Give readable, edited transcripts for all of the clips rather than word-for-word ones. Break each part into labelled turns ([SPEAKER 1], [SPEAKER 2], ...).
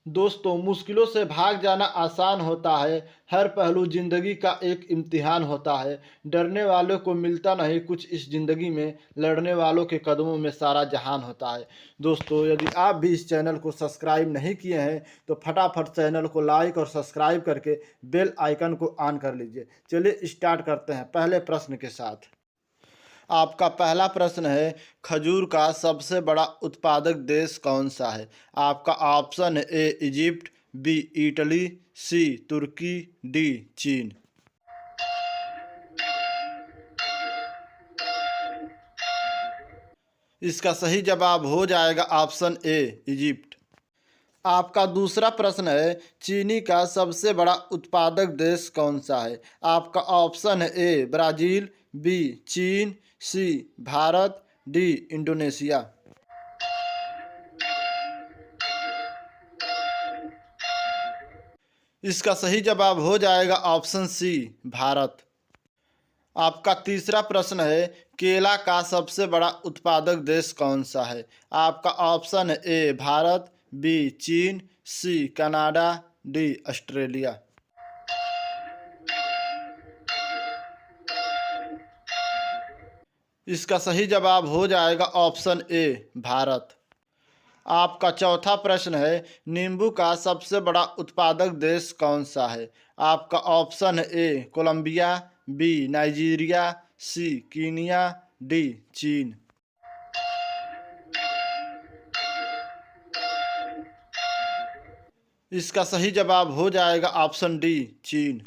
[SPEAKER 1] दोस्तों, मुश्किलों से भाग जाना आसान होता है। हर पहलू ज़िंदगी का एक इम्तिहान होता है। डरने वालों को मिलता नहीं कुछ इस ज़िंदगी में, लड़ने वालों के कदमों में सारा जहान होता है। दोस्तों, यदि आप भी इस चैनल को सब्सक्राइब नहीं किए हैं तो फटाफट चैनल को लाइक और सब्सक्राइब करके बेल आइकन को ऑन कर लीजिए। चलिए स्टार्ट करते हैं पहले प्रश्न के साथ। आपका पहला प्रश्न है, खजूर का सबसे बड़ा उत्पादक देश कौन सा है? आपका ऑप्शन है ए इजिप्ट, बी इटली, सी तुर्की, डी चीन। इसका सही जवाब हो जाएगा ऑप्शन ए इजिप्ट। आपका दूसरा प्रश्न है, चीनी का सबसे बड़ा उत्पादक देश कौन सा है? आपका ऑप्शन है ए ब्राज़ील, बी चीन, सी भारत, डी इंडोनेशिया। इसका सही जवाब हो जाएगा ऑप्शन सी भारत। आपका तीसरा प्रश्न है, केला का सबसे बड़ा उत्पादक देश कौन सा है? आपका ऑप्शन है ए भारत, बी चीन, सी कनाडा, डी ऑस्ट्रेलिया। इसका सही जवाब हो जाएगा ऑप्शन ए भारत। आपका चौथा प्रश्न है, नींबू का सबसे बड़ा उत्पादक देश कौन सा है? आपका ऑप्शन है ए कोलंबिया, बी नाइजीरिया, सी कीनिया, डी चीन। इसका सही जवाब हो जाएगा ऑप्शन डी चीन।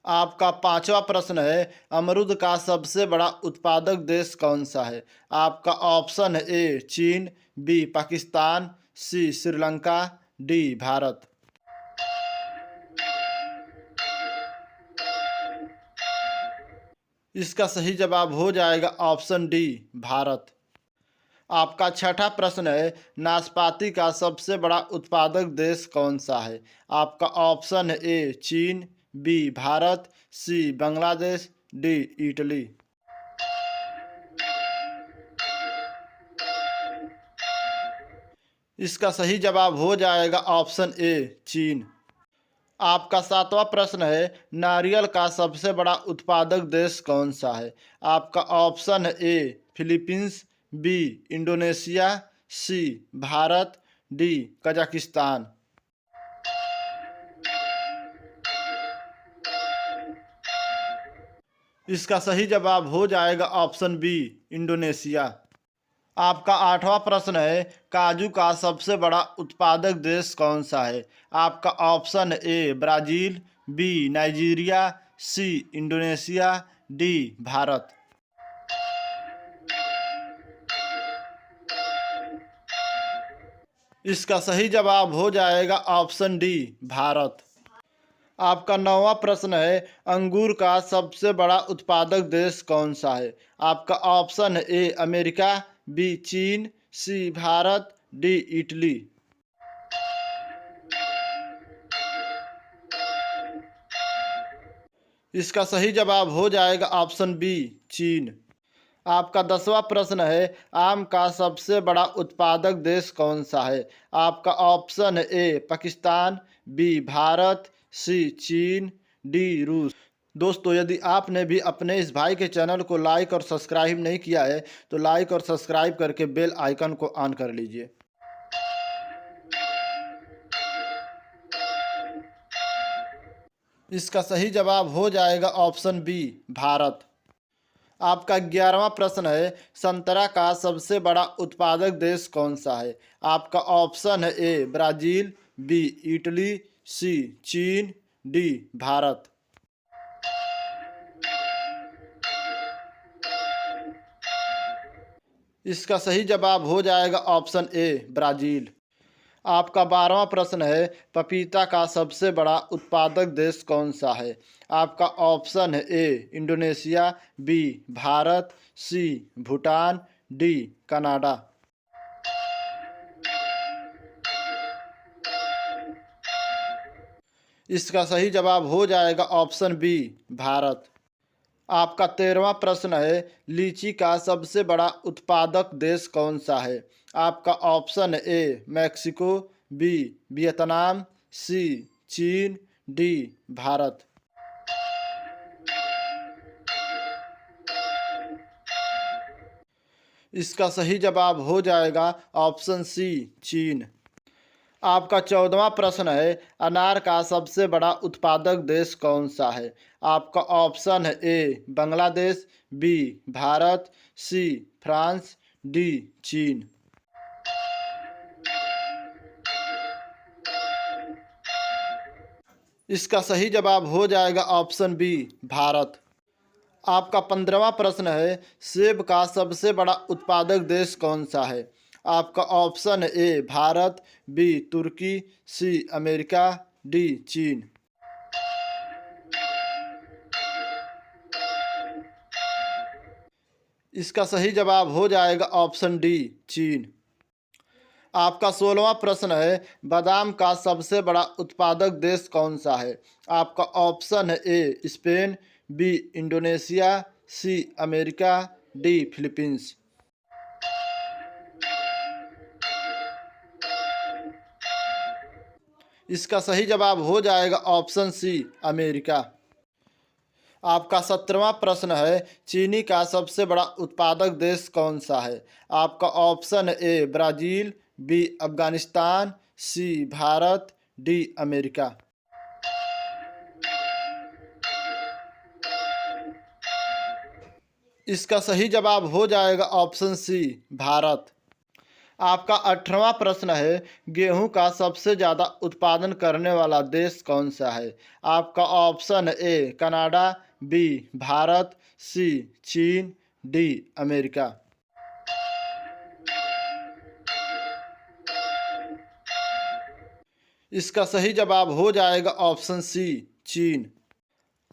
[SPEAKER 1] आपका पांचवा प्रश्न है, अमरूद का सबसे बड़ा उत्पादक देश कौन सा है? आपका ऑप्शन है ए चीन, बी पाकिस्तान, सी श्रीलंका, डी भारत। इसका सही जवाब हो जाएगा ऑप्शन डी भारत। आपका छठा प्रश्न है, नाशपाती का सबसे बड़ा उत्पादक देश कौन सा है? आपका ऑप्शन है ए चीन, बी भारत, सी बांग्लादेश, डी इटली। इसका सही जवाब हो जाएगा ऑप्शन ए चीन। आपका सातवां प्रश्न है, नारियल का सबसे बड़ा उत्पादक देश कौन सा है? आपका ऑप्शन है ए फिलीपींस, बी इंडोनेशिया, सी भारत, डी कजाकिस्तान। इसका सही जवाब हो जाएगा ऑप्शन बी इंडोनेशिया। आपका आठवां प्रश्न है, काजू का सबसे बड़ा उत्पादक देश कौन सा है? आपका option A Brazil, B Nigeria, C Indonesia, D Bharat. इसका सही जवाब हो जाएगा ऑप्शन डी भारत। आपका नौवां प्रश्न है, अंगूर का सबसे बड़ा उत्पादक देश कौन सा है? आपका ऑप्शन है ए अमेरिका, बी चीन, सी भारत, डी इटली। इसका सही जवाब हो जाएगा ऑप्शन बी चीन। आपका 10वां प्रश्न है, आम का सबसे बड़ा उत्पादक देश कौन सा है? आपका ऑप्शन है ए पाकिस्तान, बी भारत, सी चीन, डी रूस। दोस्तों, यदि आपने भी अपने इस भाई के चैनल को लाइक और सब्सक्राइब नहीं किया है तो लाइक और सब्सक्राइब करके बेल आइकन को ऑन कर लीजिए। इसका सही जवाब हो जाएगा ऑप्शन बी भारत। आपका 11वां प्रश्न है, संतरा का सबसे बड़ा उत्पादक देश कौन सा है? आपका ऑप्शन है ए ब्राज़ील, बी इटली, सी चीन, डी भारत। इसका सही जवाब हो जाएगा ऑप्शन ए ब्राज़ील। आपका 12वां प्रश्न है, पपीता का सबसे बड़ा उत्पादक देश कौन सा है? आपका ऑप्शन है ए इंडोनेशिया, बी भारत, सी भूटान, डी कनाडा। इसका सही जवाब हो जाएगा ऑप्शन बी भारत। आपका 13वां प्रश्न है, लीची का सबसे बड़ा उत्पादक देश कौन सा है? आपका option A Mexico, B Vietnam, C चीन, डी भारत। इसका सही जवाब हो जाएगा ऑप्शन सी चीन। आपका 14वां प्रश्न है, अनार का सबसे बड़ा उत्पादक देश कौन सा है? आपका ऑप्शन है A Bangladesh, B Bharat, C France, D चीन। इसका सही जवाब हो जाएगा ऑप्शन बी भारत। आपका 15वां प्रश्न है, सेब का सबसे बड़ा उत्पादक देश कौन सा है? आपका ऑप्शन है A Bharat, B Turki, C America, D चीन। इसका सही जवाब हो जाएगा ऑप्शन डी चीन। आपका 16वां प्रश्न है, बादाम का सबसे बड़ा उत्पादक देश कौन सा है? आपका ऑप्शन है A Spain, B Indonesia, C America, D Philippines. इसका सही जवाब हो जाएगा ऑप्शन सी अमेरिका। आपका 17वां प्रश्न है, चीनी का सबसे बड़ा उत्पादक देश कौन सा है? आपका ऑप्शन है ए ब्राज़ील, बी अफगानिस्तान, सी भारत, डी अमेरिका। इसका सही जवाब हो जाएगा ऑप्शन सी भारत। आपका 18वां प्रश्न है, गेहूं का सबसे ज़्यादा उत्पादन करने वाला देश कौन सा है? आपका ऑप्शन है ए कनाडा, बी भारत, सी चीन, डी अमेरिका। इसका सही जवाब हो जाएगा ऑप्शन सी चीन।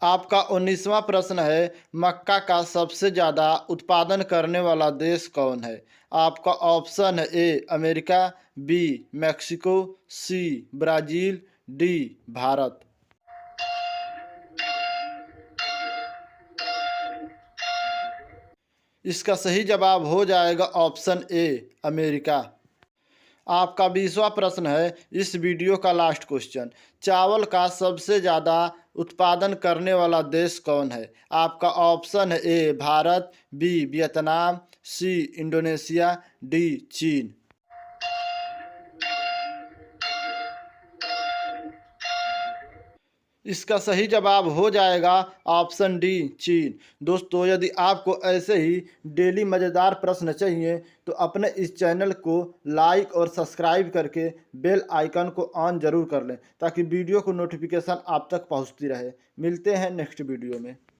[SPEAKER 1] आपका 19वां प्रश्न है, मक्का का सबसे ज़्यादा उत्पादन करने वाला देश कौन है? आपका ऑप्शन है A America, B Mexico, C Brazil, D Bharat. इसका सही जवाब हो जाएगा ऑप्शन ए अमेरिका। आपका 20वां प्रश्न है, इस वीडियो का लास्ट क्वेश्चन, चावल का सबसे ज़्यादा उत्पादन करने वाला देश कौन है? आपका ऑप्शन है A Bharat, B Vietnam, C Indonesia, D चीन। इसका सही जवाब हो जाएगा ऑप्शन डी चीन। दोस्तों, यदि आपको ऐसे ही डेली मज़ेदार प्रश्न चाहिए तो अपने इस चैनल को लाइक और सब्सक्राइब करके बेल आइकन को ऑन ज़रूर कर लें ताकि वीडियो को नोटिफिकेशन आप तक पहुंचती रहे। मिलते हैं नेक्स्ट वीडियो में।